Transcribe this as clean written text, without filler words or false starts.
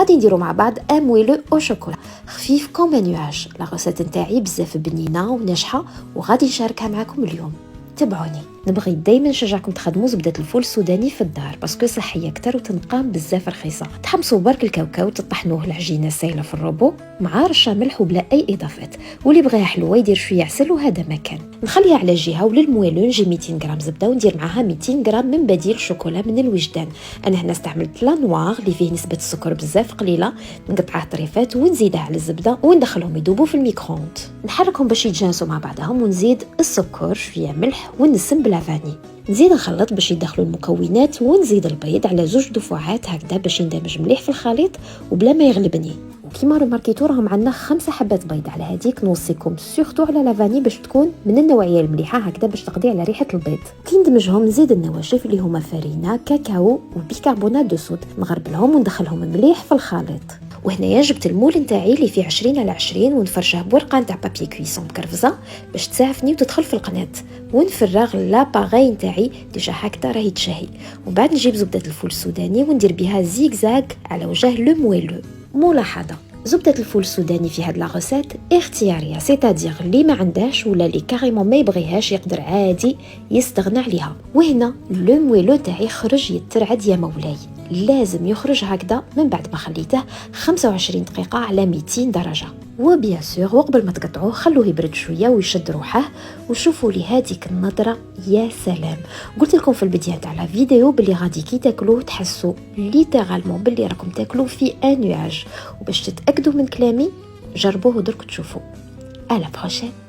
غادي نديرو مع بعض ان مويلو او شوكولا خفيف كوم نواج. لا غوسيت نتاعي بزاف بنينه وناجحه وغادي نشاركها معكم اليوم. تابعوني. نبغي دائما نشجعكم تخدموا زبده الفول السوداني في الدار باسكو صحيه اكثر وتنقام بزاف رخيصه. تحمصوا برك الكاوكاو وتطحنوه العجينه سايله في الروبو مع رشه ملح وبلا اي اضافات، واللي بغاها حلوه يدير شويه عسل وهذا مكان. نخليها على جهه وللموالو نجي 200 غرام زبده وندير معها 200 غرام من بديل شوكولا من الوجدان. انا هنا استعملت لا نوار اللي فيه نسبه السكر بزاف قليله، نقطعه طريفات ونزيدها على الزبده وندخلهم يذوبوا في الميكرووند. نحركهم باش يتجانسوا مع بعضهم ونزيد السكر شويه ملح ونسم بلافاني. نزيد نخلط باش يدخلوا المكونات ونزيد البيض على 2 دفعات هكذا باش يندمج مليح في الخليط وبلا ما يغلبني. وكيما رماركيتو راهم عندنا 5 حبات بيض، على هذيك نوصيكم سورتو على لافاني باش تكون من النوعيه المليحه هكذا باش تقضي على ريحه البيض. كي ندمجهم نزيد النواشف اللي هما فارينه كاكاو وبيكربونات دو صود، نغربلهم وندخلهم مليح في الخليط. وهنايا جبت المول نتاعي اللي فيه 20 على 20 ونفرشه بورقه نتاع بابي كويسون مكرفزه باش تسعفني وتدخل في القناه، ونفرغ لاباغي نتاعي ديجا هكذا راهي تشهي. ومن بعد نجيب زبده الفول السوداني وندير بها زيغزاغ على وجه لو مويلو. ملاحظه، زبده الفول السوداني في هاد لا غوسيت اختياريه، سيتادير اللي ما عندهاش ولا اللي كاريمون ما يبغيهاش يقدر عادي يستغنى عليها. وهنا لو مويلو تاعي خرج يترعد يا مولاي، لازم يخرج هكذا من بعد ما خليته 25 دقيقه على 200 درجه. وبيان سور وقبل ما تقطعوه خلوه يبرد شويه ويشد روحه وشوفوا لي هذيك النظره يا سلام. قلت لكم في البدايه تاع لا فيديو بلي غادي كي تاكلوه تحسوا ليترالمون بلي راكم تاكلوه في ان نواج، وباش تتاكدوا من كلامي جربوه درك تشوفوا. à la prochaine.